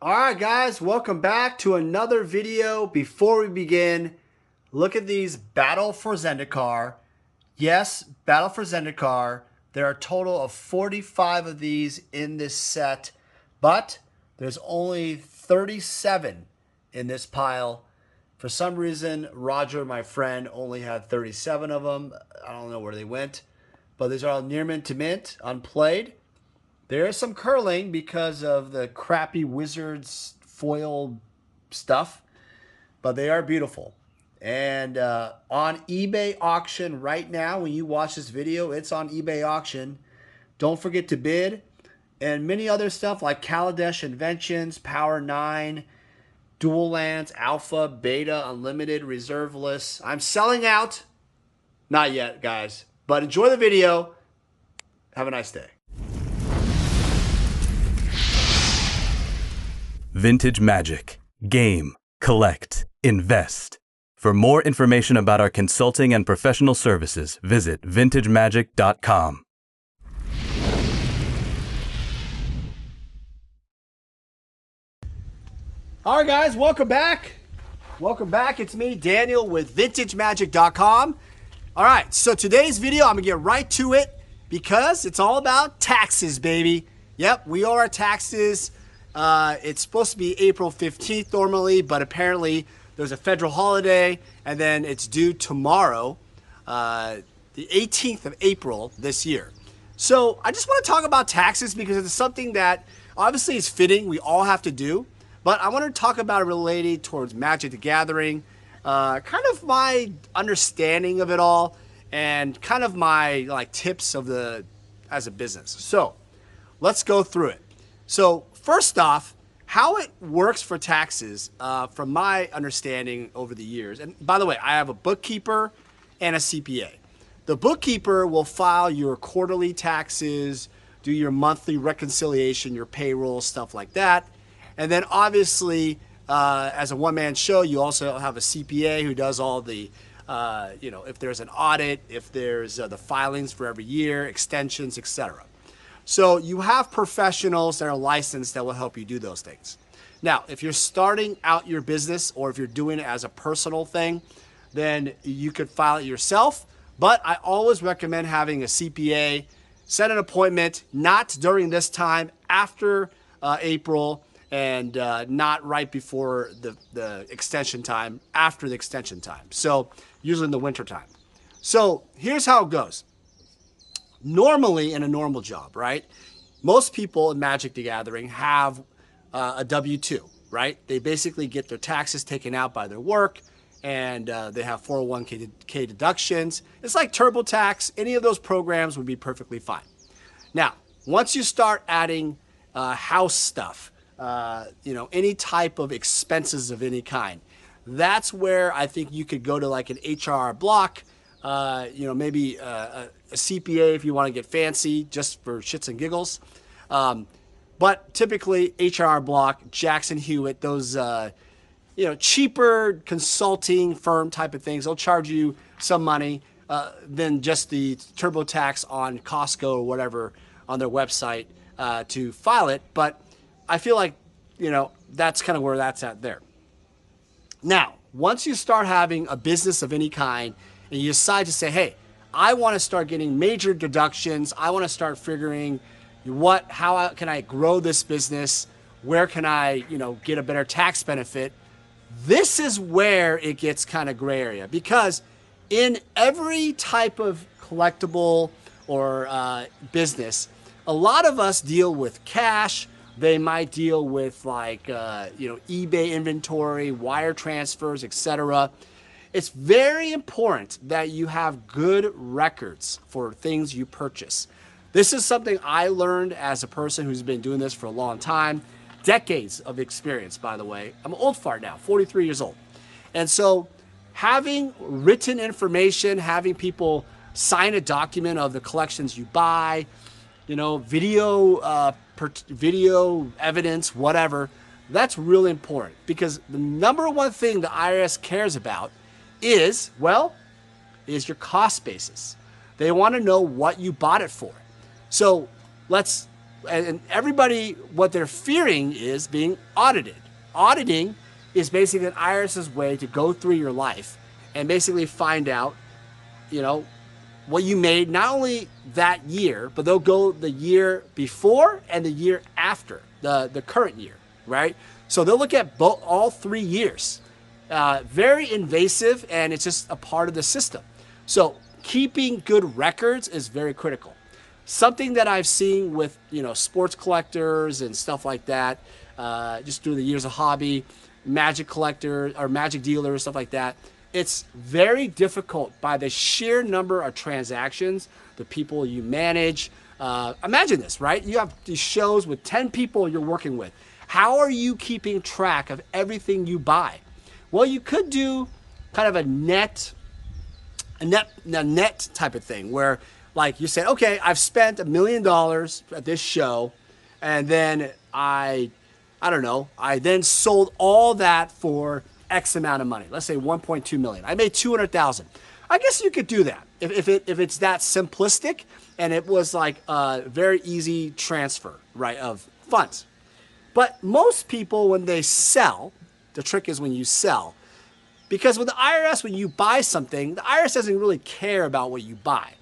All right, guys, welcome back to another video. Before we begin, look at these Battle for Zendikar. Yes, Battle for Zendikar. There are a total of 45 of these in this set, but there's only 37 in this pile. For some reason, Roger, my friend, only had 37 of them. I don't know where they went, but these are all near mint to mint, unplayed. There is some curling because of the crappy Wizards foil stuff, but they are beautiful. And on eBay auction right now, when you watch this video, it's on eBay auction. Don't forget to bid. And many other stuff like Kaladesh Inventions, Power 9, Dual Lands, Alpha, Beta, Unlimited, Reserve List. I'm selling out. Not yet, guys. But enjoy the video. Have a nice day. Vintage Magic. Game, collect, invest. For more information about our consulting and professional services, visit vintagemagic.com. All right, guys, welcome back. Welcome back. It's me, Daniel, with vintagemagic.com. All right, so today's video, I'm going to get right to it because it's all about taxes, baby. Yep, we owe our taxes. It's supposed to be April 15th normally, but apparently there's a federal holiday, and then it's due tomorrow, the 18th of April this year. So I just want to talk about taxes because it's something that obviously is fitting. We all have to do, but I want to talk about it related towards Magic the Gathering, kind of my understanding of it all, and kind of my tips of as a business. So let's go through it. So first off, how it works for taxes, from my understanding over the years, and by the way, I have a bookkeeper and a CPA. The bookkeeper will file your quarterly taxes, do your monthly reconciliation, your payroll, stuff like that. And then obviously, as a one-man show, you also have a CPA who does all the, if there's an audit, if there's the filings for every year, extensions, etc. So you have professionals that are licensed that will help you do those things. Now, if you're starting out your business or if you're doing it as a personal thing, then you could file it yourself. But I always recommend having a CPA, set an appointment, not during this time, after April, and not right before the extension time, after the extension time. So usually in the winter time. So here's how it goes. Normally in a normal job, right? Most people in Magic the Gathering have a W-2, right? They basically get their taxes taken out by their work, and they have 401k deductions. It's like TurboTax. Any of those programs would be perfectly fine. Now, once you start adding house stuff, any type of expenses of any kind, that's where I think you could go to like an HR block, maybe a CPA if you want to get fancy, just for shits and giggles. But typically HR block, Jackson Hewitt, those, cheaper consulting firm type of things, they'll charge you some money than just the TurboTax on Costco or whatever on their website to file it. But I feel like, that's kind of where that's at there. Now, once you start having a business of any kind and you decide to say, hey, I want to start getting major deductions. I want to start figuring how can I grow this business? Where can I, get a better tax benefit? This is where it gets kind of gray area, because in every type of collectible or business, a lot of us deal with cash. They might deal with eBay inventory, wire transfers, etc. It's very important that you have good records for things you purchase. This is something I learned as a person who's been doing this for a long time. Decades of experience, by the way. I'm an old fart now, 43 years old. And so having written information, having people sign a document of the collections you buy, video evidence, whatever, that's really important, because the number one thing the IRS cares about is your cost basis. They want to know what you bought it for. So let's and everybody, what they're fearing is being audited. Auditing is basically an IRS's way to go through your life and basically find out, you know, what you made not only that year, but they'll go the year before and the year after, the current year, right? So they'll look at all 3 years. Very invasive, and it's just a part of the system. So keeping good records is very critical. Something that I've seen with, you know, sports collectors and stuff like that, just through the years of hobby, magic collectors or magic dealers, stuff like that, it's very difficult by the sheer number of transactions, the people you manage. Imagine this, right? You have these shows with 10 people you're working with. How are you keeping track of everything you buy? Well, you could do kind of a net type of thing where, like, you said, okay, I've spent $1 million at this show, and then I don't know, I then sold all that for X amount of money. Let's say 1.2 million. I made 200,000. I guess you could do that if it's that simplistic and it was like a very easy transfer, right, of funds. But most people, when they sell, the trick is when you sell, because with the IRS, when you buy something, the IRS doesn't really care about what you buy.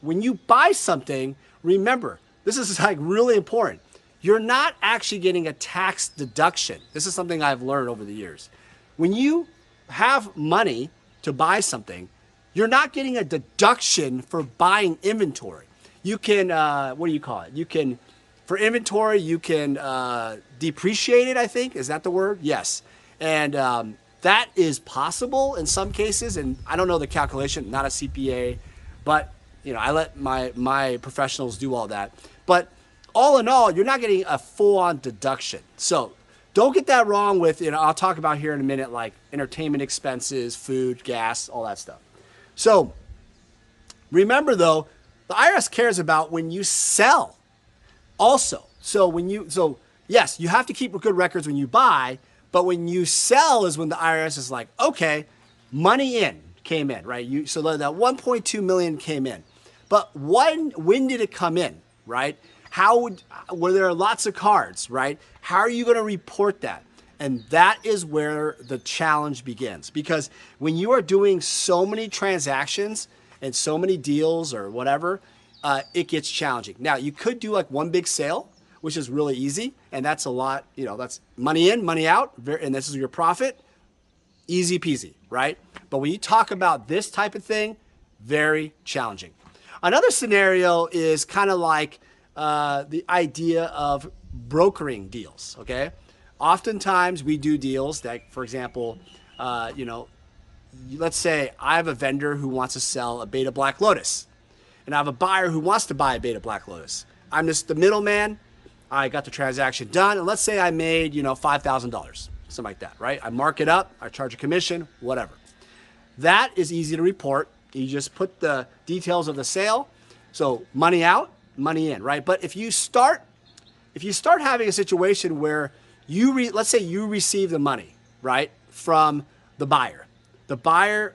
When you buy something, remember, this is like really important. You're not actually getting a tax deduction. This is something I've learned over the years. When you have money to buy something, you're not getting a deduction for buying inventory. You can, what do you call it? You can, for inventory, you can depreciate it, I think. Is that the word? Yes. And that is possible in some cases. And I don't know the calculation, not a CPA, but you know, I let my professionals do all that. But all in all, you're not getting a full-on deduction. So don't get that wrong with, you know, I'll talk about here in a minute, like entertainment expenses, food, gas, all that stuff. So remember though, the IRS cares about when you sell also. So yes, you have to keep good records when you buy, but when you sell is when the IRS is like, okay, money came in, right? So that 1.2 million came in. But when did it come in, right? Were there lots of cards, right? How are you going to report that? And that is where the challenge begins, because when you are doing so many transactions and so many deals or whatever, it gets challenging. Now, you could do like one big sale, which is really easy, and that's a lot, you know, that's money in, money out, and this is your profit, easy peasy, right? But when you talk about this type of thing, very challenging. Another scenario is kind of like the idea of brokering deals, okay? Oftentimes we do deals that, for example, you know, let's say I have a vendor who wants to sell a Beta Black Lotus, and I have a buyer who wants to buy a Beta Black Lotus. I'm just the middleman. I got the transaction done, and let's say I made, you know, $5,000, something like that, right? I mark it up, I charge a commission, whatever. That is easy to report. You just put the details of the sale. So money out, money in, right? But if you start having a situation where let's say you receive the money, right, from the buyer. The buyer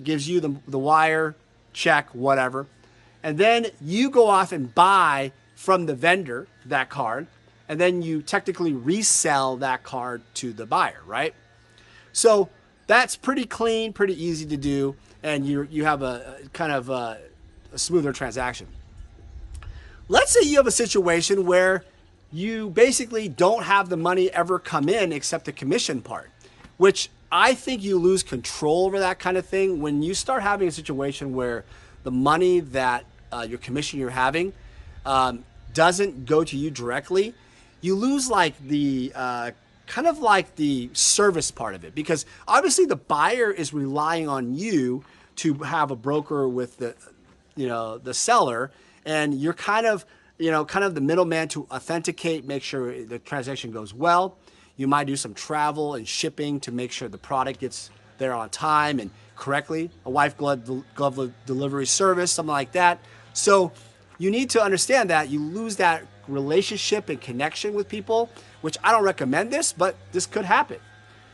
gives you the wire, check, whatever, and then you go off and buy from the vendor that card, and then you technically resell that card to the buyer, right? So that's pretty clean, pretty easy to do, and you have a kind of a smoother transaction. Let's say you have a situation where you basically don't have the money ever come in except the commission part, which I think you lose control over that kind of thing. When you start having a situation where the money that your commission you're having doesn't go to you directly, you lose like the kind of like the service part of it, because obviously the buyer is relying on you to have a broker with the, you know, the seller, and you're kind of the middleman to authenticate, make sure the transaction goes well. You might do some travel and shipping to make sure the product gets there on time and correctly, a white glove delivery service, something like that. So you need to understand that you lose that relationship and connection with people, which I don't recommend this, but this could happen.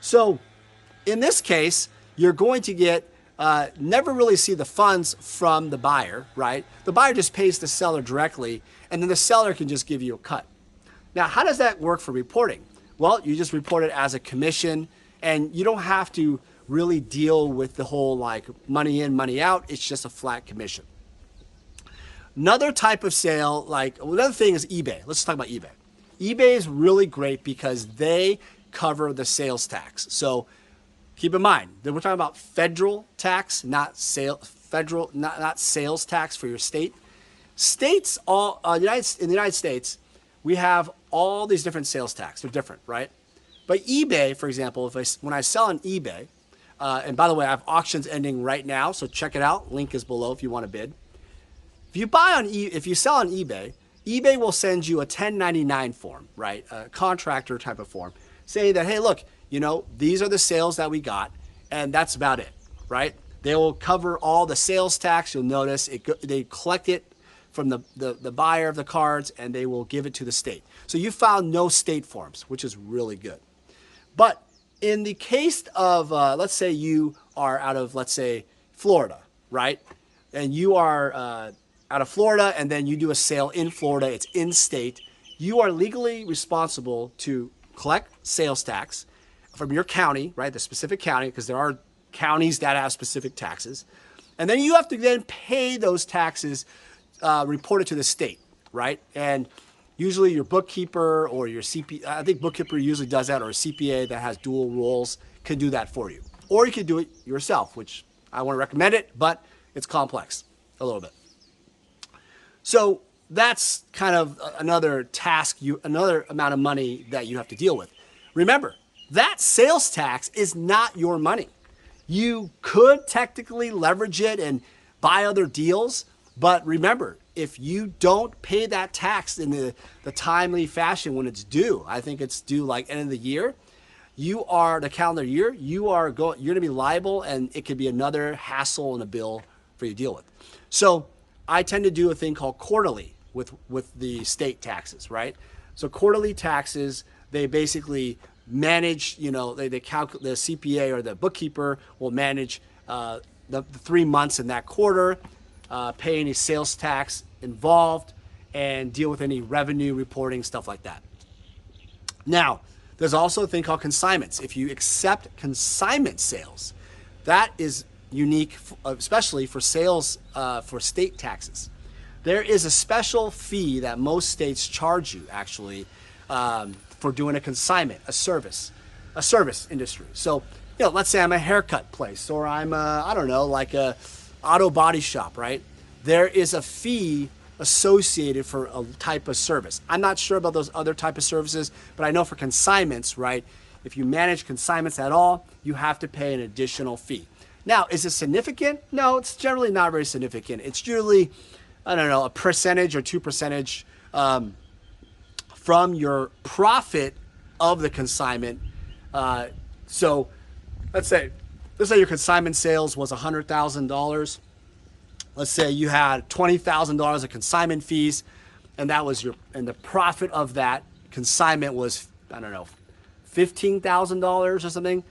So in this case, you're going to get never really see the funds from the buyer, right? The buyer just pays the seller directly, and then the seller can just give you a cut. Now, how does that work for reporting? Well, you just report it as a commission, and you don't have to really deal with the whole like money in, money out. It's just a flat commission. Another type of sale, like another thing is eBay. Let's talk about eBay. eBay is really great because they cover the sales tax. So keep in mind that we're talking about federal tax, not not sales tax for your state. States, in the United States, we have all these different sales tax. They're different, right? But eBay, for example, when I sell on eBay, and by the way, I have auctions ending right now, so check it out. Link is below if you want to bid. If you sell on eBay, eBay will send you a 1099 form, right? A contractor type of form, saying that, hey, look, these are the sales that we got, and that's about it, right? They will cover all the sales tax. You'll notice they collect it from the buyer of the cards, and they will give it to the state. So you found no state forms, which is really good. But in the case of, let's say you are out of, let's say, Florida, right? And you are out of Florida, and then you do a sale in Florida, it's in state, you are legally responsible to collect sales tax from your county, right? The specific county, because there are counties that have specific taxes. And then you have to then pay those taxes reported to the state, right? And usually your bookkeeper or your CPA, I think bookkeeper usually does that, or a CPA that has dual roles can do that for you. Or you can do it yourself, which I want to recommend it, but it's complex a little bit. So that's kind of another task, another amount of money that you have to deal with. Remember, that sales tax is not your money. You could technically leverage it and buy other deals, but remember, if you don't pay that tax in the timely fashion when it's due, I think it's due like end of the year, the calendar year, you're going to be liable, and it could be another hassle and a bill for you to deal with. So I tend to do a thing called quarterly with the state taxes, right? So quarterly taxes, they basically manage, they calculate, the CPA or the bookkeeper will manage the 3 months in that quarter, pay any sales tax involved, and deal with any revenue reporting, stuff like that. Now, there's also a thing called consignments. If you accept consignment sales, that is unique, especially for sales for state taxes. There is a special fee that most states charge you, actually, for doing a consignment, a service industry. So, let's say I'm a haircut place, or I'm I don't know, like a auto body shop, right? There is a fee associated for a type of service. I'm not sure about those other type of services, but I know for consignments, right? If you manage consignments at all, you have to pay an additional fee. Now, is it significant? No, it's generally not very significant. It's usually, I don't know, a percentage or 2% from your profit of the consignment. So let's say your consignment sales was $100,000. Let's say you had $20,000 of consignment fees, and the profit of that consignment was, I don't know, $15,000 or something.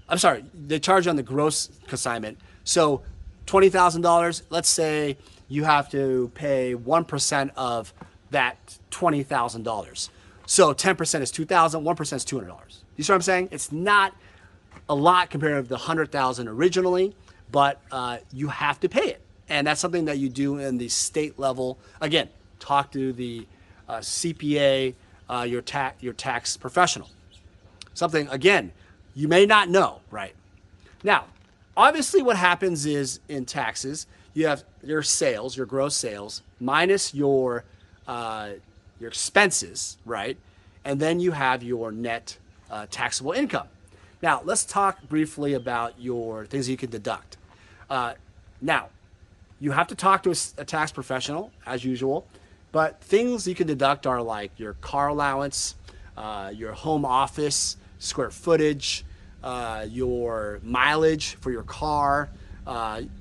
I'm sorry, they charge you on the gross consignment. So $20,000, let's say you have to pay 1% of that $20,000. So 10% is $2,000, 1% is $200. You see what I'm saying? It's not a lot compared to the $100,000 originally, but you have to pay it. And that's something that you do in the state level. Again, talk to the CPA, your tax professional. Something, again, you may not know, right? Now, obviously what happens is in taxes, you have your sales, your gross sales, minus your expenses, right? And then you have your net taxable income. Now, let's talk briefly about your things you can deduct. Now, you have to talk to a tax professional, as usual, but things you can deduct are like your car allowance, your home office, square footage, your mileage for your car.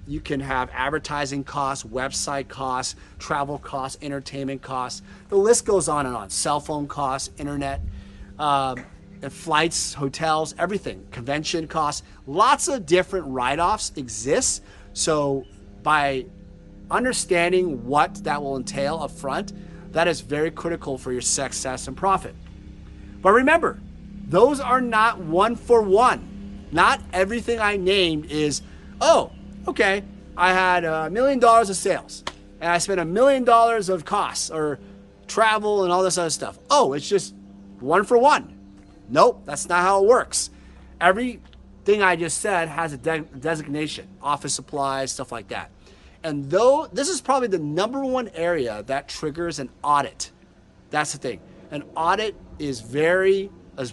You can have advertising costs, website costs, travel costs, entertainment costs. The list goes on and on. Cell phone costs, internet. And flights, hotels, everything, convention costs, lots of different write-offs exist. So by understanding what that will entail up front, that is very critical for your success and profit. But remember, those are not one for one. Not everything I named is, oh, okay, I had $1 million of sales and I spent $1 million of costs or travel and all this other stuff. Oh, it's just one for one. Nope, that's not how it works. Everything I just said has a designation, office supplies, stuff like that. And though this is probably the #1 area that triggers an audit. That's the thing. An audit is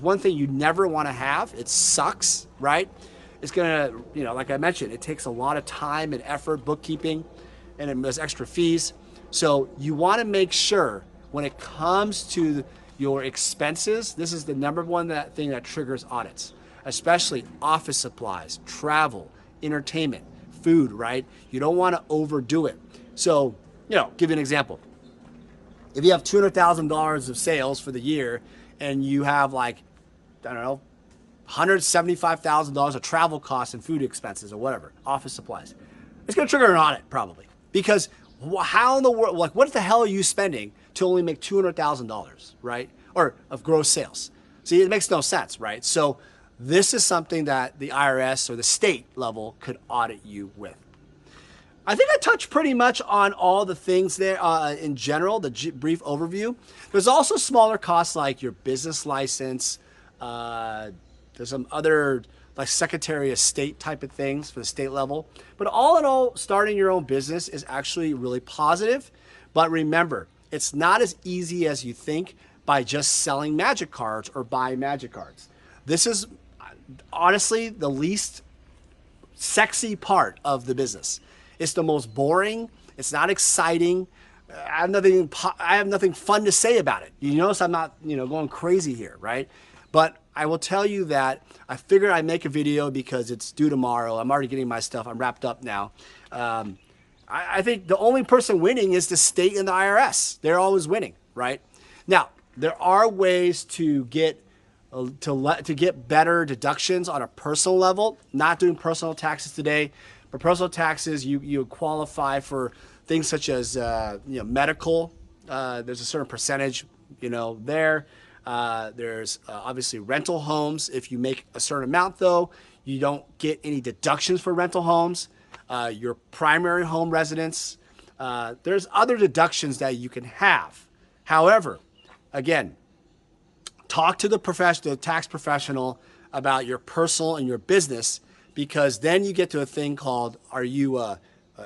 one thing you never want to have. It sucks, right? It's gonna, like I mentioned, it takes a lot of time and effort, bookkeeping, and there's extra fees. So you want to make sure when it comes to your expenses, this is the #1 thing that triggers audits, especially office supplies, travel, entertainment, food, right? You don't want to overdo it. So, give you an example. If you have $200,000 of sales for the year and you have $175,000 of travel costs and food expenses or whatever, office supplies, it's going to trigger an audit probably. Because how in the world, what the hell are you spending to only make $200,000, right? Or of gross sales. See, it makes no sense, right? So this is something that the IRS or the state level could audit you with. I think I touched pretty much on all the things there in general, the brief overview. There's also smaller costs like your business license. There's some other like Secretary of State type of things for the state level. But all in all, starting your own business is actually really positive. But remember, it's not as easy as you think by just selling magic cards or buying magic cards. This is honestly the least sexy part of the business. It's the most boring. It's not exciting. I have nothing fun to say about it. You notice I'm not, going crazy here, right? But I will tell you that I figured I'd make a video because it's due tomorrow. I'm already getting my stuff. I'm wrapped up now. I think the only person winning is the state and the IRS. They're always winning, right? Now, there are ways to get better deductions on a personal level. Not doing personal taxes today. For personal taxes, you qualify for things such as medical. There's a certain percentage, there. There's obviously rental homes. If you make a certain amount, though, you don't get any deductions for rental homes. Your primary home residence. There's other deductions that you can have. However, again, talk to the tax professional about your personal and your business, because then you get to a thing called, are you a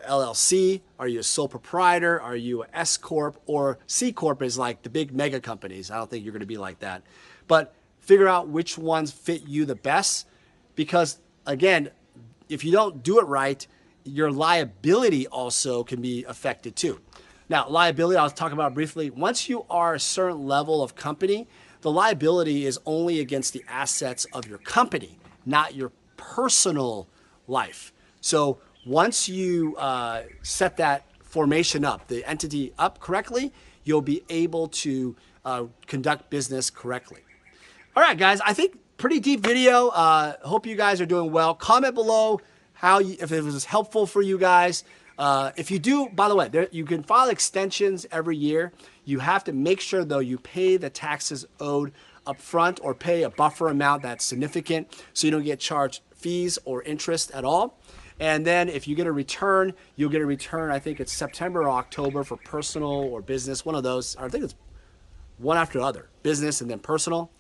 LLC? Are you a sole proprietor? Are you a S Corp? Or C Corp is like the big mega companies. I don't think you're going to be like that. But figure out which ones fit you the best, because again, if you don't do it right, your liability also can be affected too. Now, liability, I was talking about briefly. Once you are a certain level of company, the liability is only against the assets of your company, not your personal life. So once you set that formation up, the entity up correctly, you'll be able to conduct business correctly. All right, guys, I think pretty deep video. Hope you guys are doing well. Comment below if it was helpful for you guys. If you do, by the way, you can file extensions every year. You have to make sure, though, you pay the taxes owed up front or pay a buffer amount that's significant so you don't get charged fees or interest at all. And then if you get a return, you'll get a return, I think it's September or October for personal or business, one of those. I think it's one after the other, business and then personal.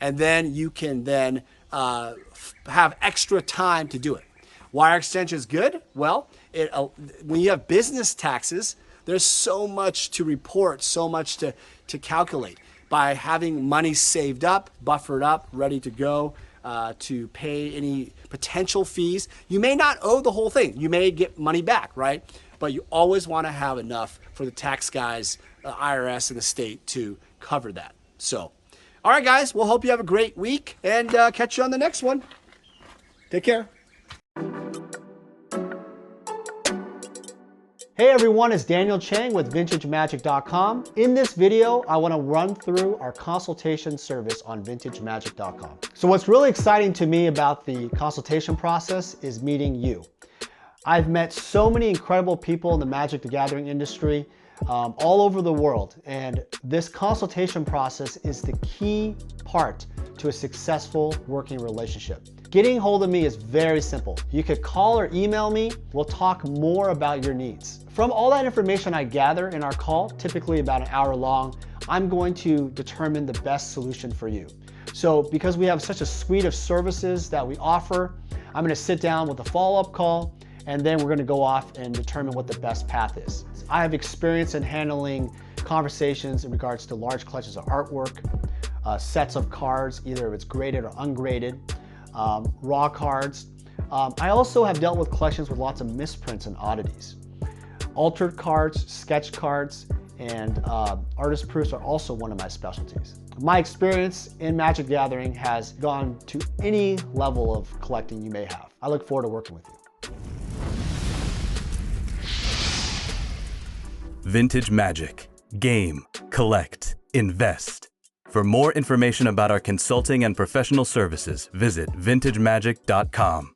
And then you can then have extra time to do it. Why are extensions good? Well, when you have business taxes, there's so much to report, so much to calculate. By having money saved up, buffered up, ready to go to pay any potential fees, you may not owe the whole thing. You may get money back, right? But you always want to have enough for the tax guys, IRS, and the state to cover that. So, all right, guys, we'll hope you have a great week and catch you on the next one. Take care. Hey everyone, it's Daniel Chang with VintageMagic.com. In this video, I want to run through our consultation service on VintageMagic.com. So what's really exciting to me about the consultation process is meeting you. I've met so many incredible people in the Magic the Gathering industry all over the world, and this consultation process is the key part to a successful working relationship. Getting hold of me is very simple. You could call or email me. We'll talk more about your needs. From all that information I gather in our call, typically about an hour long, I'm going to determine the best solution for you. So because we have such a suite of services that we offer, I'm going to sit down with a follow-up call, and then we're going to go off and determine what the best path is. I have experience in handling conversations in regards to large collections of artwork, sets of cards, either if it's graded or ungraded, raw cards. I also have dealt with collections with lots of misprints and oddities. Altered cards, sketch cards, and artist proofs are also one of my specialties. My experience in Magic Gathering has gone to any level of collecting you may have. I look forward to working with you. Vintage Magic. Game, collect, invest. For more information about our consulting and professional services, visit VintageMagic.com.